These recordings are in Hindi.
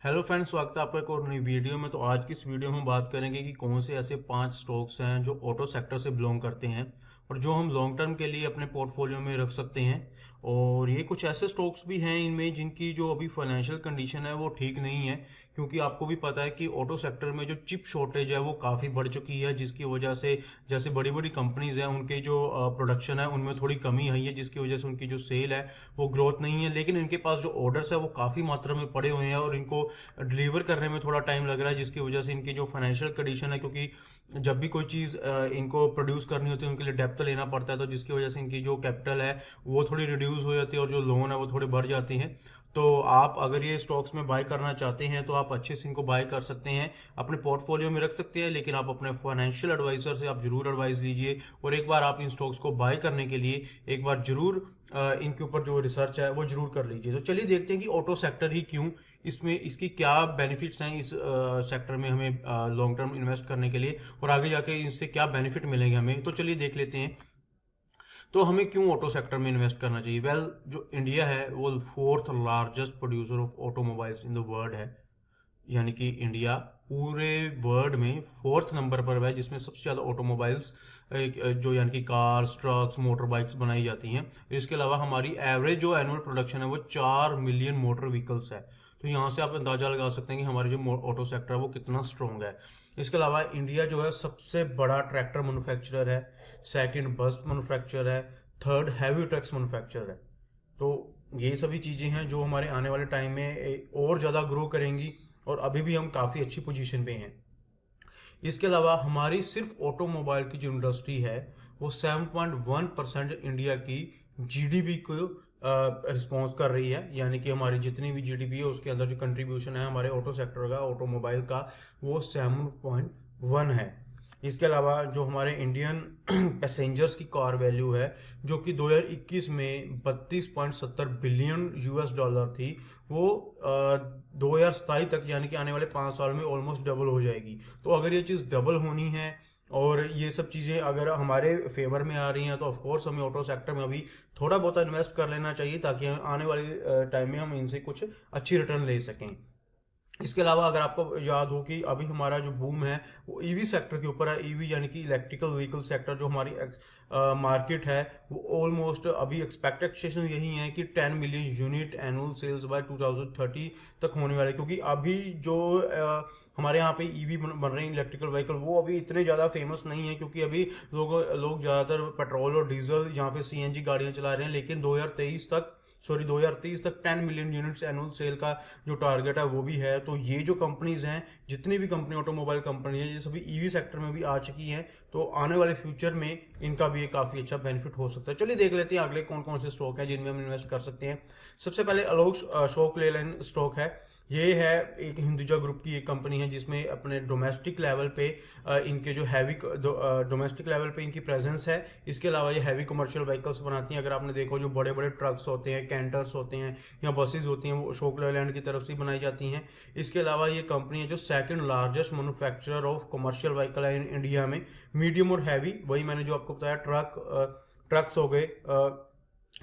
हेलो फ्रेंड्स, स्वागत है आपका एक और नई वीडियो में। तो आज की इस वीडियो में हम बात करेंगे कि कौन से ऐसे 5 स्टॉक्स हैं जो ऑटो सेक्टर से बिलोंग करते हैं और जो हम लॉन्ग टर्म के लिए अपने पोर्टफोलियो में रख सकते हैं। और ये कुछ ऐसे स्टॉक्स भी हैं इनमें जिनकी जो अभी फाइनेंशियल कंडीशन है वो ठीक नहीं है, क्योंकि आपको भी पता है कि ऑटो सेक्टर में जो चिप शॉर्टेज है वो काफ़ी बढ़ चुकी है, जिसकी वजह से जैसे बड़ी बड़ी कंपनीज हैं उनके जो प्रोडक्शन है उनमें थोड़ी कमी आई है, जिसकी वजह से उनकी जो सेल है वो ग्रोथ नहीं है। लेकिन इनके पास जो ऑर्डर्स है वो काफ़ी मात्रा में पड़े हुए हैं और इनको डिलीवर करने में थोड़ा टाइम लग रहा है, जिसकी वजह से इनकी जो फाइनेंशियल कंडीशन है, क्योंकि जब भी कोई चीज़ इनको प्रोड्यूस करनी होती है उनके लिए डेप्थ लेना पड़ता है, तो जिसकी वजह से इनकी जो कैपिटल है वो थोड़ी रिड्यूस हो जाती है और जो लोन है वो थोड़े बढ़ जाते हैं। तो आप अगर ये स्टॉक्स में बाय करना चाहते हैं तो आप अच्छे से इनको बाय कर सकते हैं, अपने पोर्टफोलियो में रख सकते हैं, लेकिन आप अपने फाइनेंशियल एडवाइजर से आप जरूर एडवाइस लीजिए और एक बार आप इन स्टॉक्स को बाय करने के लिए एक बार जरूर इनके ऊपर जो रिसर्च है वो जरूर कर लीजिए। तो चलिए देखते हैं कि ऑटो सेक्टर ही क्यों, इसमें इसकी क्या बेनिफिट्स हैं इस सेक्टर में हमें लॉन्ग टर्म इन्वेस्ट करने के लिए और आगे जाके इससे क्या बेनिफिट मिलेंगे हमें। तो चलिए देख लेते हैं। तो हमें क्यों ऑटो सेक्टर में इन्वेस्ट करना चाहिए। जो इंडिया है वो fourth largest producer of automobiles in the world है, यानी कि इंडिया पूरे वर्ल्ड में फोर्थ नंबर पर है जिसमें सबसे ज़्यादा ऑटोमोबाइल्स जो यानी कि कार्स, ट्रक्स, मोटर बाइक्स बनाई जाती हैं। इसके अलावा हमारी एवरेज जो एनुअल प्रोडक्शन है वो 4 मिलियन मोटर व्हीकल्स है। तो यहाँ से आप अंदाजा लगा सकते हैं कि हमारी जो ऑटो सेक्टर है वो कितना स्ट्रॉन्ग है। इसके अलावा इंडिया जो है सबसे बड़ा ट्रैक्टर मैन्युफैक्चरर है, सेकंड बस मैन्युफैक्चरर है, थर्ड हैवी ट्रक्स मैन्युफैक्चरर है। तो ये सभी चीज़ें हैं जो हमारे आने वाले टाइम में और ज़्यादा ग्रो करेंगी और अभी भी हम काफ़ी अच्छी पोजीशन पे हैं। इसके अलावा हमारी सिर्फ ऑटोमोबाइल की जो इंडस्ट्री है वो 7.1% इंडिया की जीडीपी को रिस्पॉन्स कर रही है, यानी कि हमारी जितनी भी जीडीपी है उसके अंदर जो कंट्रीब्यूशन है हमारे ऑटो सेक्टर का, ऑटोमोबाइल का, वो 7.1 है। इसके अलावा जो हमारे इंडियन पैसेंजर्स की कार वैल्यू है जो कि 2021 में 32.70 बिलियन यूएस डॉलर थी, वो 2027 तक यानी कि आने वाले 5 साल में ऑलमोस्ट डबल हो जाएगी। तो अगर ये चीज़ डबल होनी है और ये सब चीज़ें अगर हमारे फेवर में आ रही हैं तो ऑफकोर्स हमें ऑटो सेक्टर में अभी थोड़ा बहुत इन्वेस्ट कर लेना चाहिए ताकि आने वाले टाइम में हम इनसे कुछ अच्छी रिटर्न ले सकें। इसके अलावा अगर आपको याद हो कि अभी हमारा जो बूम है वो ईवी सेक्टर के ऊपर है। ईवी यानी कि इलेक्ट्रिकल व्हीकल सेक्टर जो हमारी मार्केट है वो ऑलमोस्ट अभी एक्सपेक्टेशन यही है कि 10 million unit annual sales by 2030 तक होने वाले, क्योंकि अभी जो हमारे यहाँ पे ईवी बन रहे हैं इलेक्ट्रिकल व्हीकल वो अभी इतने ज़्यादा फेमस नहीं है, क्योंकि अभी लोग ज़्यादातर पेट्रोल और डीजल यहाँ पे सीएनजी गाड़ियाँ चला रहे हैं। लेकिन 2030 तक 10 मिलियन यूनिट्स एनुअल सेल का जो टारगेट है वो भी है। तो ये जो कंपनीज हैं, जितनी भी कंपनी ऑटोमोबाइल कंपनी है, ये सभी ईवी सेक्टर में भी आ चुकी हैं। तो आने वाले फ्यूचर में इनका भी एक काफ़ी अच्छा बेनिफिट हो सकता है। चलिए देख लेते हैं अगले कौन कौन से स्टॉक हैं जिनमें हम इन्वेस्ट कर सकते हैं। सबसे पहले अलोक अशोक लेलैंड स्टॉक है। ये है एक हिंदुजा ग्रुप की एक कंपनी है जिसमें अपने डोमेस्टिक लेवल पे इनके जो हैवी डोमेस्टिक लेवल पे इनकी प्रेजेंस है। इसके अलावा ये हैवी कमर्शियल व्हीकल्स बनाती हैं। अगर आपने देखो जो बड़े बड़े ट्रक्स होते हैं, कैंटर्स होते हैं या बसेज होती हैं, वो अशोक लेलैंड की तरफ से बनाई जाती हैं। इसके अलावा ये कंपनी है जो second largest manufacturer of commercial vehicle है इंडिया में, मीडियम और हैवी। वही मैंने जो आपको बताया ट्रक्स हो गए।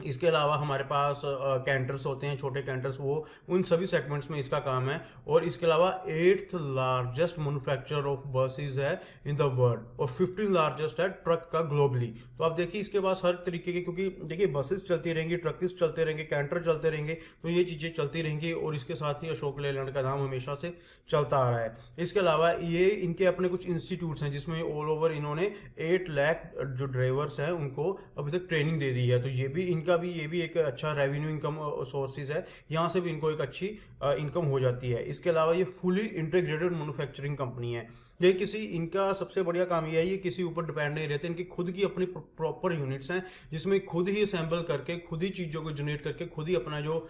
इसके अलावा हमारे पास कैंटर्स होते हैं, छोटे कैंटर्स, वो उन सभी सेगमेंट्स में इसका काम है। और इसके अलावा 8th largest manufacturer of buses है इन द वर्ल्ड और 15 लार्जेस्ट है ट्रक का ग्लोबली। तो आप देखिए इसके पास हर तरीके के, क्योंकि देखिए बसेस चलती रहेंगी, ट्रक्स चलते रहेंगे, कैंटर चलते रहेंगे, तो ये चीज़ें चलती रहेंगी और इसके साथ ही अशोक लेलैंड का नाम हमेशा से चलता आ रहा है। इसके अलावा ये इनके अपने कुछ इंस्टीट्यूट्स हैं जिसमें ऑल ओवर इन्होंने 8 लाख जो ड्राइवर्स हैं उनको अभी तक ट्रेनिंग दे दी है। तो ये भी एक अच्छा रेवेन्यू इनकम सोर्सेज है, यहाँ से भी इनको एक अच्छी इनकम हो जाती है। इसके अलावा ये फुली इंटीग्रेटेड मैन्युफैक्चरिंग कंपनी है। ये किसी इनका सबसे बढ़िया काम यह है ये किसी ऊपर डिपेंड नहीं रहते, इनकी खुद की अपनी प्रॉपर यूनिट्स हैं जिसमें खुद ही असेंबल करके, खुद ही चीज़ों को जनरेट करके, खुद ही अपना जो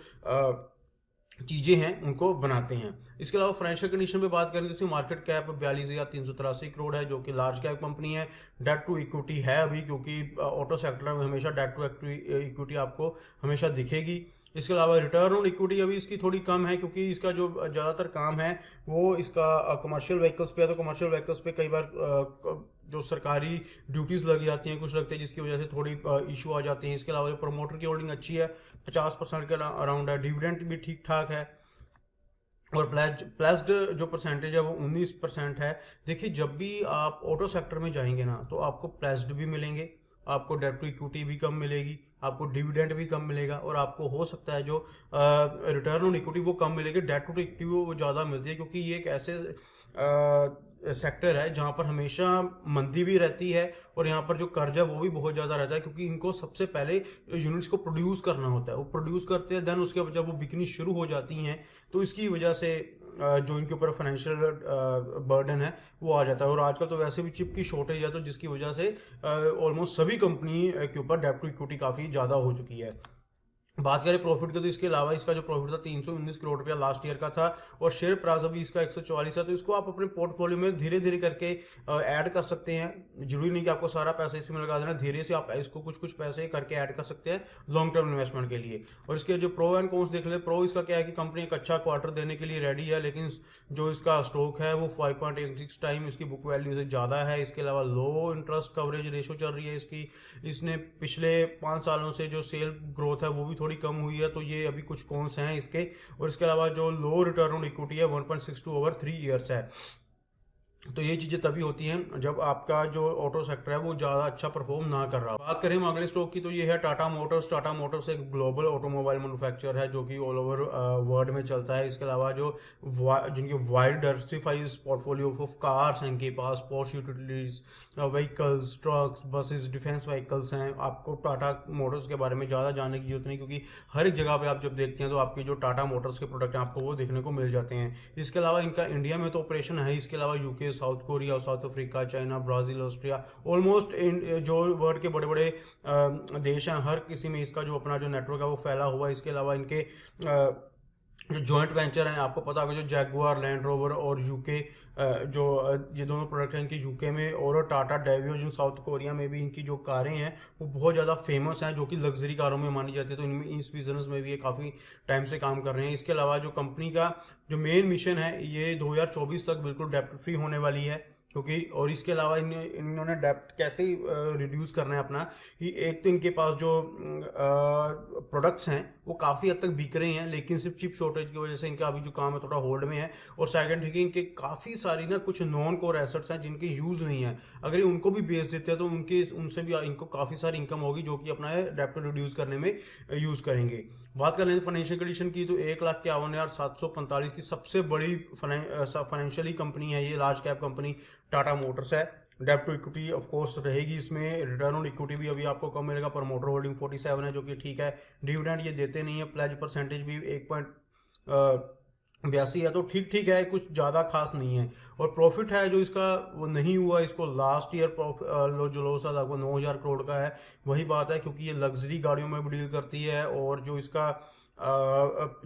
चीज़ें हैं उनको बनाते हैं। इसके अलावा फाइनेंशियल कंडीशन पे बात करें तो इसकी मार्केट कैप 42,383 करोड़ है, जो कि लार्ज कैप कंपनी है। डेट टू इक्विटी है अभी, क्योंकि ऑटो सेक्टर में हमेशा डेट टू इक्विटी आपको हमेशा दिखेगी। इसके अलावा रिटर्न ऑन इक्विटी अभी इसकी थोड़ी कम है, क्योंकि इसका जो ज़्यादातर काम है वो इसका कमर्शियल व्हीकल्स पे है। तो कमर्शियल व्हीकल्स पे कई बार जो सरकारी ड्यूटीज़ लग जाती हैं, कुछ लगते हैं, जिसकी वजह से थोड़ी इशू आ जाती हैं। इसके अलावा प्रमोटर की होल्डिंग अच्छी है, 50% के अराउंड है। डिविडेंड भी ठीक ठाक है। और प्लेस्ड जो परसेंटेज है वो 19% है। देखिए, जब भी आप ऑटो सेक्टर में जाएंगे ना, तो आपको प्लेस्ड भी मिलेंगे, आपको डेब्ट टू इक्विटी भी कम मिलेगी, आपको डिविडेंड भी कम मिलेगा, और आपको हो सकता है जो रिटर्न ऑन इक्विटी वो कम मिलेगी। डेब्ट टू इक्विटी वो ज़्यादा मिलती है, क्योंकि ये एक ऐसे सेक्टर है जहाँ पर हमेशा मंदी भी रहती है, और यहाँ पर जो कर्ज है वो भी बहुत ज़्यादा रहता है, क्योंकि इनको सबसे पहले यूनिट्स को प्रोड्यूस करना होता है। वो प्रोड्यूस करते हैं, देन उसके जब वो बिकनी शुरू हो जाती हैं, तो इसकी वजह से जो इनके ऊपर फाइनेंशियल बर्डन है वो आ जाता है। और आजकल तो वैसे भी चिप की शॉर्टेज है, तो जिसकी वजह से ऑलमोस्ट सभी कंपनी के ऊपर डेब्ट टू इक्विटी काफ़ी ज़्यादा हो चुकी है। बात करें प्रॉफिट की, तो इसके अलावा इसका जो प्रॉफिट था 319 करोड़ रुपया लास्ट ईयर का था, और शेयर प्राइस अभी इसका 144 है। तो इसको आप अपने पोर्टफोलियो में धीरे धीरे करके ऐड कर सकते हैं। जरूरी नहीं कि आपको सारा पैसा इसी में लगा देना, धीरे से आप इसको कुछ कुछ पैसे करके ऐड कर सकते हैं लॉन्ग टर्म इन्वेस्टमेंट के लिए। और इसके जो प्रो एंड कॉन्स देख ले, प्रो इसका क्या है कि कंपनी एक अच्छा क्वार्टर देने के लिए रेडी है, लेकिन जो इसका स्टॉक है वो 5.86 टाइम इसकी बुक वैल्यू से ज़्यादा है। इसके अलावा लो इंटरेस्ट कवरेज रेशो चल रही है इसकी। इसने पिछले 5 सालों से जो सेल ग्रोथ है वो भी थोड़ी कम हुई है, तो ये अभी कुछ कॉन्स हैं इसके। और इसके अलावा जो लो रिटर्न ऑन इक्विटी है 1.62 ओवर 3 ईयर्स है। तो ये चीज़ें तभी होती हैं जब आपका जो ऑटो सेक्टर है वो ज़्यादा अच्छा परफॉर्म ना कर रहा हो। बात करें हम अगले स्टॉक की, तो ये है टाटा मोटर्स। टाटा मोटर्स एक ग्लोबल ऑटोमोबाइल मैन्युफैक्चरर है जो कि ऑल ओवर वर्ल्ड में चलता है। इसके अलावा जो जिनकी wide diversified portfolio of cars हैं इनके पास, sports utilities vehicles, trucks, buses, defence vehicles हैं। आपको टाटा मोटर्स के बारे में ज़्यादा जानने की जरूरत नहीं, क्योंकि हर एक जगह पे आप जब देखते हैं तो आपके जो टाटा मोटर्स के प्रोडक्ट हैं आपको वो देखने को मिल जाते हैं। इसके अलावा इनका इंडिया में तो ऑपरेशन है, इसके अलावा UK, south Korea, south Africa, China, Brazil, Austria, almost जो वर्ल्ड के बड़े बड़े देश हैं हर किसी में इसका जो अपना जो नेटवर्क है वो फैला हुआ है। इसके अलावा इनके जो जॉइंट वेंचर हैं, आपको पता होगा जो जैगुआर लैंड रोवर और यूके, जो ये दोनों प्रोडक्ट हैं इनके यूके में, और टाटा डेवियो जो साउथ कोरिया में भी इनकी जो कारें हैं वो बहुत ज़्यादा फेमस हैं, जो कि लग्जरी कारों में मानी जाती है। तो इनमें इस बिजनेस में भी ये काफ़ी टाइम से काम कर रहे हैं। इसके अलावा जो कंपनी का जो मेन मिशन है ये 2024 तक बिल्कुल डेप्ट फ्री होने वाली है, क्योंकि और इसके अलावा इन्होंने डेप्ट कैसे रिड्यूस करना है अपना, कि एक तो इनके पास जो प्रोडक्ट्स हैं वो काफ़ी हद तक बिक रहे हैं, लेकिन सिर्फ चिप शॉर्टेज की वजह से इनका अभी जो काम है थोड़ा होल्ड में है। और सेकंड है कि इनके काफ़ी सारी ना कुछ नॉन कोर एसेट्स हैं जिनके यूज़ नहीं है, अगर ये उनको भी बेच देते हैं तो उनसे भी इनको काफ़ी सारी इनकम होगी, जो कि अपना डेप्ट रिड्यूस करने में यूज़ करेंगे। बात कर लें फाइनेंशियल कंडीशन की, तो 1,51,745 की सबसे बड़ी फाइनेंशियली कंपनी है ये, large cap company Tata Motors है। डेब्ट टू इक्विटी ऑफ कोर्स रहेगी इसमें, रिटर्न ऑन इक्विटी भी अभी आपको कम मिलेगा, प्रमोटर होल्डिंग 47 है जो कि ठीक है। डिविडेंड ये देते नहीं है, प्लेज परसेंटेज भी 1.82 है, तो ठीक ठीक है, कुछ ज़्यादा खास नहीं है। और प्रॉफिट है जो इसका वो नहीं हुआ, इसको लास्ट ईयर जो लॉस था वो 9,000 करोड़ का है। वही बात है, क्योंकि ये लग्जरी गाड़ियों में भी डील करती है, और जो इसका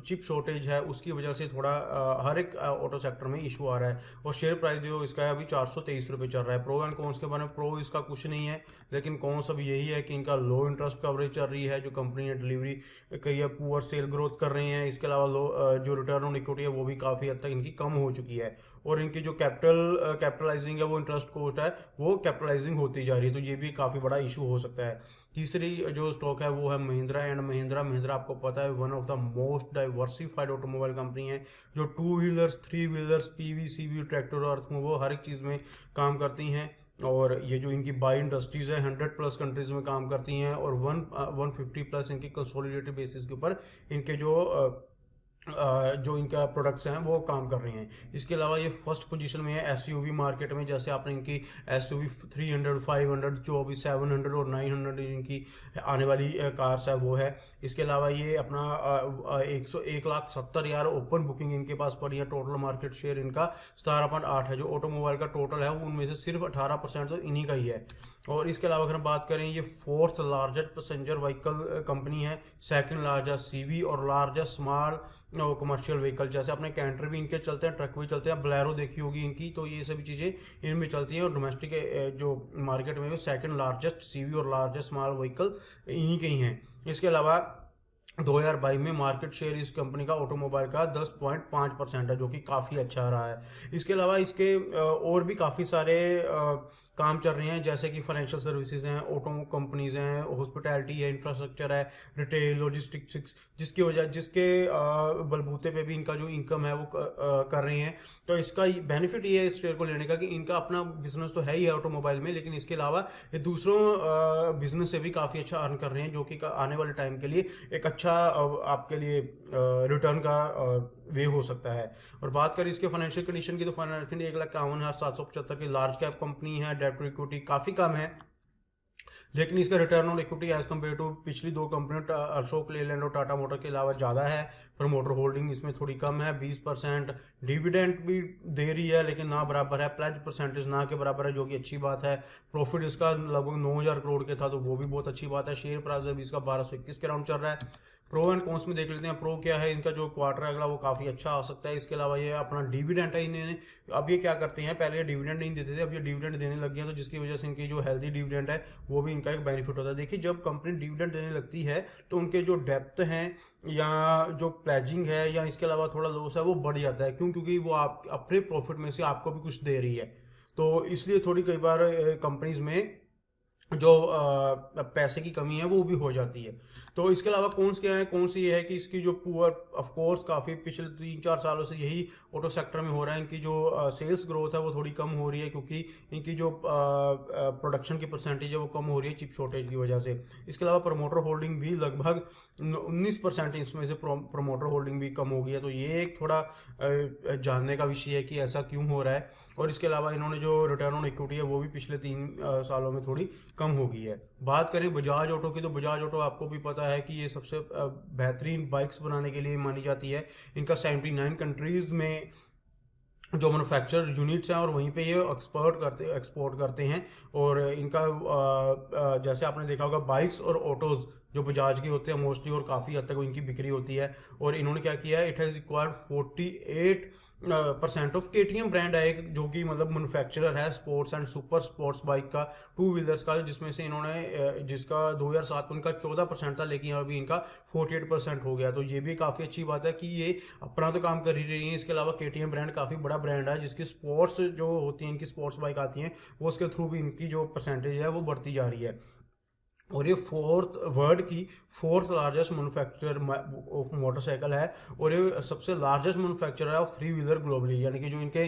चिप शॉर्टेज है उसकी वजह से थोड़ा हर एक ऑटो सेक्टर में इशू आ रहा है। और शेयर प्राइस जो इसका है अभी 423 रुपये चल रहा है। प्रो एंड कॉन्स के बारे में, प्रो इसका कुछ नहीं है, लेकिन कॉन्स अभी यही है कि इनका लो इंटरेस्ट कवरेज चल रही है, जो कंपनी ने डिलीवरी करी है, पुअर सेल ग्रोथ कर रही हैं। इसके अलावा जो रिटर्न ऑन इक्विटी है वो भी काफ़ी हद तक इनकी कम हो चुकी है, और इनकी जो कैपिटलाइजिंग है वो इंटरेस्ट कोस्ट है वो कैपिटलाइजिंग होती जा रही है, तो ये भी काफ़ी बड़ा इशू हो सकता है। तीसरी जो स्टॉक है वो है महिंद्रा एंड महिंद्रा। महिंद्रा आपको पता है one of the most diversified automobile company है, जो 2 wheelers, 3 wheelers, PV, CV, tractor और अर्थमूव हर एक चीज़ में काम करती हैं। और ये जो इनकी बाई इंडस्ट्रीज़ है 100+ कंट्रीज़ में काम करती हैं, और 150+ इनकी कंसोलिडेटेड बेसिस के ऊपर इनके जो इनका प्रोडक्ट्स हैं वो काम कर रहे हैं। इसके अलावा ये फर्स्ट पोजीशन में है एसयूवी मार्केट में, जैसे आपने इनकी एसयूवी 300, 500 जो अभी 700 और 900 इनकी आने वाली कार्स है वो है। इसके अलावा ये अपना 1,70,000 ओपन बुकिंग इनके पास पड़ी है। टोटल मार्केट शेयर इनका 17.8 है। जो ऑटोमोबाइल का टोटल है वो उनमें से सिर्फ 18% तो इन्हीं का ही है। और इसके अलावा अगर हम बात करें, ये 4th largest passenger vehicle company है, 2nd लार्जेस्ट सीवी, और लार्जेस्ट स्मॉल कमर्शियल व्हीकल, जैसे अपने कैंटर भी इनके चलते हैं, ट्रक भी चलते हैं, ब्लैरो देखी होगी इनकी, तो ये सभी चीज़ें इनमें चलती हैं। और डोमेस्टिक जो मार्केट में 2nd लार्जेस्ट सीवी और लार्जेस्ट स्मॉल व्हीकल इन्हीं के ही हैं। इसके अलावा 2022 में मार्केट शेयर इस कंपनी का ऑटोमोबाइल का 10.5% है, जो कि काफ़ी अच्छा रहा है। इसके अलावा इसके और भी काफ़ी सारे काम चल रहे हैं, जैसे कि फाइनेंशियल सर्विसेज हैं, ऑटो कंपनीज हैं, हॉस्पिटैलिटी है, इंफ्रास्ट्रक्चर है, रिटेल, लॉजिस्टिक्स, जिसके बलबूते पे भी इनका जो इनकम है वो कर रहे हैं। तो इसका बेनिफिट ये है इस शेयर को लेने का कि इनका अपना बिजनेस तो है ही है ऑटोमोबाइल में, लेकिन इसके अलावा ये दूसरों बिजनेस से भी काफ़ी अच्छा अर्न कर रहे हैं, जो कि आने वाले टाइम के लिए एक अच्छा आपके लिए रिटर्न का वे हो सकता है। और बात करें इसके फाइनेंशियल कंडीशन की, तो फाइनेंशियल 1,51,775 की लार्ज कैप कंपनी है, डेट टू इक्विटी काफ़ी कम है, लेकिन इसका return on equity as compare to पिछली दो कंपनियों अशोक लेलैंड और टाटा मोटर के अलावा ज़्यादा है। प्रमोटर होल्डिंग इसमें थोड़ी कम है, 20%। डिविडेंड भी दे रही है लेकिन ना बराबर है, प्लेज परसेंटेज ना के बराबर है, जो कि अच्छी बात है। प्रॉफिट इसका लगभग 9,000 करोड़ के था, तो वो भी बहुत अच्छी बात है। शेयर प्राइस अभी इसका 1221 के राउंड चल रहा है। प्रो एंड कॉन्स में देख लेते हैं। प्रो क्या है, इनका जो क्वार्टर है अगला वो काफ़ी अच्छा आ सकता है। इसके अलावा ये अपना डिविडेंड है, इन्हें अब ये क्या करते हैं, पहले ये डिविडेंड नहीं देते थे, अब ये डिविडेंड देने लग गए हैं, तो जिसकी वजह से इनकी जो हेल्दी डिविडेंड है वो भी इनका एक बेनिफिट होता है। देखिए, जब कंपनी डिविडेंड देने लगती है तो उनके जो डेप्थ हैं या जो प्लेजिंग है या इसके अलावा थोड़ा लॉस है वो बढ़ जाता है। क्यों? क्योंकि वो आप अपने प्रॉफिट में से आपको भी कुछ दे रही है, तो इसलिए थोड़ी कई बार कंपनीज में जो पैसे की कमी है वो भी हो जाती है। तो इसके अलावा कौन क्या है, कौन सी ये है कि इसकी जो पुअर, ऑफ कोर्स काफ़ी पिछले 3-4 सालों से यही ऑटो सेक्टर में हो रहा है। इनकी जो सेल्स ग्रोथ है वो थोड़ी कम हो रही है, क्योंकि इनकी जो प्रोडक्शन की परसेंटेज है वो कम हो रही है चिप शॉर्टेज की वजह से। इसके अलावा प्रमोटर होल्डिंग भी लगभग 19% इसमें से प्रमोटर होल्डिंग भी कम हो गई है। तो ये एक थोड़ा जानने का विषय है कि ऐसा क्यों हो रहा है। और इसके अलावा इन्होंने जो रिटर्न ऑन इक्विटी है वो भी पिछले 3 सालों में थोड़ी कम हो गई है। बात करें बजाज ऑटो की, तो बजाज ऑटो आपको भी पता है कि ये सबसे बेहतरीन बाइक्स बनाने के लिए मानी जाती है। इनका 79 कंट्रीज में जो मैन्युफैक्चर यूनिट्स हैं और वहीं पे ये एक्सपोर्ट करते हैं। और इनका जैसे आपने देखा होगा, बाइक्स और ऑटोज़ जो बजाज के होते हैं मोस्टली, और काफ़ी हद तक इनकी बिक्री होती है। और इन्होंने क्या किया है, it has required 48% of KTM brand है एक, जो कि मतलब मैन्युफैक्चरर है sports and super sports bike का, टू व्हीलर्स का, जिसमें से इन्होंने जिसका 2007 में इनका 14% था, लेकिन अभी इनका 48% हो गया। तो ये भी काफ़ी अच्छी बात है कि ये अपना तो काम कर ही रही है। इसके अलावा केटीएम ब्रांड काफ़ी बड़ा ब्रांड है, जिसकी स्पोर्ट्स जो होती हैं, इनकी स्पोर्ट्स बाइक आती हैं, वो उसके थ्रू भी इनकी जो परसेंटेज है वो बढ़ती जा रही है। और ये वर्ल्ड की fourth largest manufacturer of motorcycle है, और ये सबसे लार्जेस्ट मैन्युफैक्चरर है ऑफ थ्री व्हीलर ग्लोबली। यानी कि जो इनके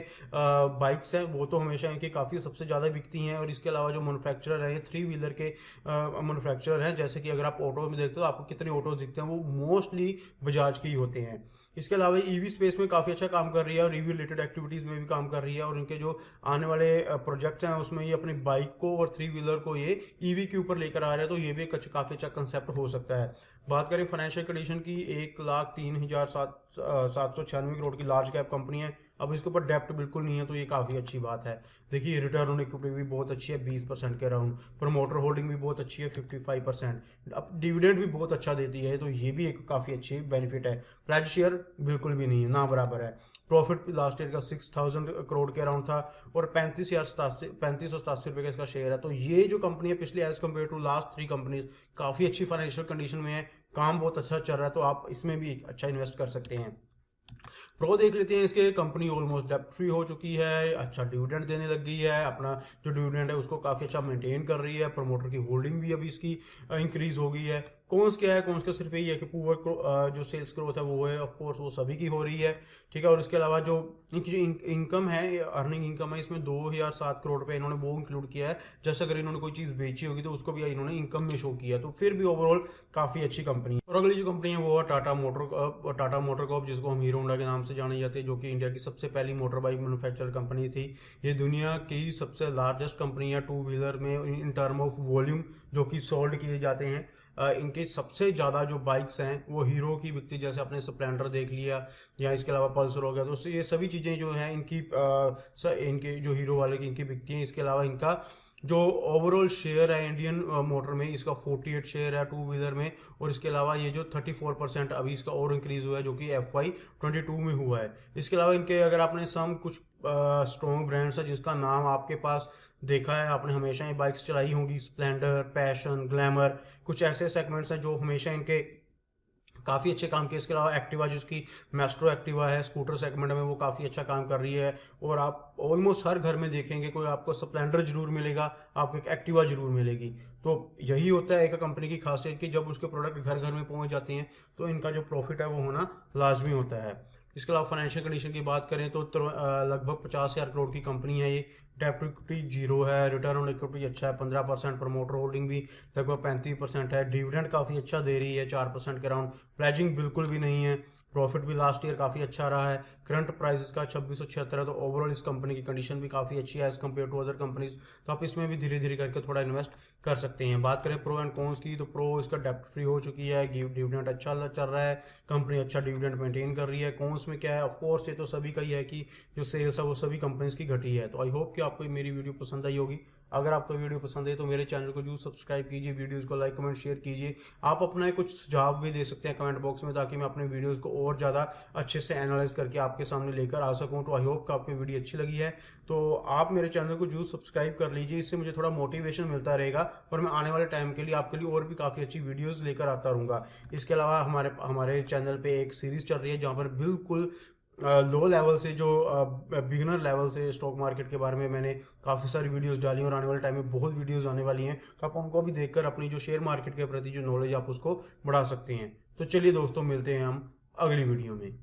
बाइक्स हैं वो तो हमेशा इनकी काफ़ी सबसे ज़्यादा बिकती हैं, और इसके अलावा जो मैन्युफैक्चरर है, ये थ्री व्हीलर के मैन्युफैक्चरर हैं। जैसे कि अगर आप ऑटो में देखते हो, आपको कितने ऑटोज दिखते हैं, वो मोस्टली बजाज के ही होते हैं। इसके अलावा ईवी स्पेस में काफ़ी अच्छा काम कर रही है, और ईवी रिलेटेड एक्टिविटीज़ में भी काम कर रही है। और इनके जो आने वाले प्रोजेक्ट्स हैं उसमें ये अपनी बाइक को और थ्री व्हीलर को ये ईवी के ऊपर लेकर आ रहे हैं, तो ये भी एक काफ़ी अच्छा कंसेप्ट हो सकता है। बात करें फाइनेंशियल कंडीशन की, 1,03,796 करोड़ की लार्ज कैप कंपनी है। अब इसके ऊपर डेप्ट बिल्कुल नहीं है, तो ये काफ़ी अच्छी बात है। देखिए, रिटर्न ऑन इक्विटी भी बहुत अच्छी है, 20% के अराउंड। प्रमोटर होल्डिंग भी बहुत अच्छी है, 55%। अब डिविडेंड भी बहुत अच्छा देती है, तो ये भी एक काफ़ी अच्छी बेनिफिट है। प्राइस शेयर बिल्कुल भी नहीं है, ना बराबर है। प्रॉफिट लास्ट ईयर का 6,000 करोड़ के अराउंड था, और 35,087 रुपये का इसका शेयर है। तो ये जो कंपनी है पिछले as compare to last 3 company काफ़ी अच्छी फाइनेंशियल कंडीशन में है, काम बहुत अच्छा चल रहा है, तो आप इसमें भी अच्छा इन्वेस्ट कर सकते हैं। प्रो देख लेते हैं। इसके कंपनी ऑलमोस्ट डेप्ट फ्री हो चुकी है, अच्छा डिविडेंड देने लग गई है, अपना जो डिविडेंड है उसको काफ़ी अच्छा मेंटेन कर रही है। प्रमोटर की होल्डिंग भी अभी इसकी इंक्रीज हो गई है। कौन्स क्या है, कौन्स का सिर्फ यही है कि पुअर जो सेल्स ग्रोथ है वो है, ऑफ कोर्स वो सभी की हो रही है, ठीक है। और इसके अलावा जो इनकी जो इनकम है, अर्निंग इनकम है, इसमें 2,007 करोड़ रुपये इन्होंने वो इंक्लूड किया है। जैसे अगर इन्होंने कोई चीज़ बेची होगी तो उसको भी इन्होंने इनकम में शो किया, तो फिर भी ओवरऑल काफ़ी अच्छी कंपनी है। और अगली जो कंपनी है वो है टाटा मोटर कॉर्प, जिसको हम हीरो होंडा के नाम से जाने जाते हैं, जो कि इंडिया की सबसे पहली मोटर बाइक मैन्युफैक्चर कंपनी थी। ये दुनिया की सबसे लार्जेस्ट कंपनी है टू व्हीलर में इन टर्म ऑफ वॉल्यूम जो कि सोल्ड किए जाते हैं। इनके सबसे ज़्यादा जो बाइक्स हैं वो हीरो की बिकती, जैसे आपने स्प्लेंडर देख लिया या इसके अलावा पल्सर हो गया, तो ये सभी चीज़ें जो हैं इनकी इनके जो हीरो वाले की इनकी बिकती हैं। इसके अलावा इनका जो ओवरऑल शेयर है इंडियन मोटर में, इसका 48 शेयर है टू व्हीलर में। और इसके अलावा ये जो 34% अभी इसका और इंक्रीज हुआ है, जो कि FY22 में हुआ है। इसके अलावा इनके अगर आपने सम कुछ स्ट्रॉन्ग ब्रांड्स है जिसका नाम आपके पास देखा है, आपने हमेशा ये बाइक्स चलाई होंगी, स्प्लेंडर, पैशन, ग्लैमर, कुछ ऐसे सेगमेंट्स हैं जो हमेशा इनके काफ़ी अच्छे काम किए। इसके अलावा एक्टिवा, जिसकी मेस्ट्रो एक्टिवा है, स्कूटर सेगमेंट में वो काफ़ी अच्छा काम कर रही है। और आप ऑलमोस्ट हर घर में देखेंगे कोई आपको स्प्लेंडर जरूर मिलेगा, आपको एक एक्टिवा जरूर मिलेगी। तो यही होता है एक कंपनी की खासियत कि जब उसके प्रोडक्ट घर घर में पहुंच जाते हैं तो इनका जो प्रॉफिट है वो होना लाजमी होता है। इसके अलावा फाइनेंशियल कंडीशन की बात करें तो लगभग 50,000 करोड़ की कंपनी है ये। डेब्ट इक्विटी जीरो है, रिटर्न ऑन इक्विटी अच्छा है 15%, प्रमोटर होल्डिंग भी लगभग 35% है, डिविडेंड काफ़ी अच्छा दे रही है 4% के अराउंड, प्लेजिंग बिल्कुल भी नहीं है, प्रॉफिट भी लास्ट ईयर काफ़ी अच्छा रहा है, करंट प्राइस का 2676 है। तो ओवरऑल इस कंपनी की कंडीशन भी काफ़ी अच्छी है as compare to other companies. तो आप इसमें भी धीरे धीरे करके थोड़ा इन्वेस्ट कर सकते हैं। बात करें प्रो एंड कॉन्स की, तो प्रो इसका डेप्ट फ्री हो चुकी है, डिविडेंड अच्छा चल रहा है, कंपनी अच्छा डिविडेंड मेंटेन कर रही है। कॉन्स में क्या है, ऑफकोर्स ये तो सभी का ही है कि जो सेल्स है वो सभी कंपनीज की घटी है। तो आई होप कि आपको मेरी वीडियो पसंद आई होगी। अगर आपको वीडियो पसंद है तो मेरे चैनल को जरूर सब्सक्राइब कीजिए, वीडियोस को लाइक कमेंट शेयर कीजिए। आप अपना कुछ सुझाव भी दे सकते हैं कमेंट बॉक्स में, ताकि मैं अपने वीडियोस को और ज़्यादा अच्छे से एनालाइज करके आपके सामने लेकर आ सकूं। तो आई होप कि आपको वीडियो अच्छी लगी है, तो आप मेरे चैनल को जरूर सब्सक्राइब कर लीजिए, इससे मुझे थोड़ा मोटिवेशन मिलता रहेगा और मैं आने वाले टाइम के लिए आपके लिए और भी काफ़ी अच्छी वीडियोज़ लेकर आता रहूँगा। इसके अलावा हमारे हमारे चैनल पर एक सीरीज़ चल रही है जहाँ पर बिल्कुल लो लेवल से, जो बिगिनर लेवल से स्टॉक मार्केट के बारे में मैंने काफ़ी सारी वीडियोस डाली और आने वाले टाइम में बहुत वीडियोस आने वाली हैं। तो आप उनको भी देखकर अपनी जो शेयर मार्केट के प्रति जो नॉलेज आप उसको बढ़ा सकते हैं। तो चलिए दोस्तों, मिलते हैं हम अगली वीडियो में।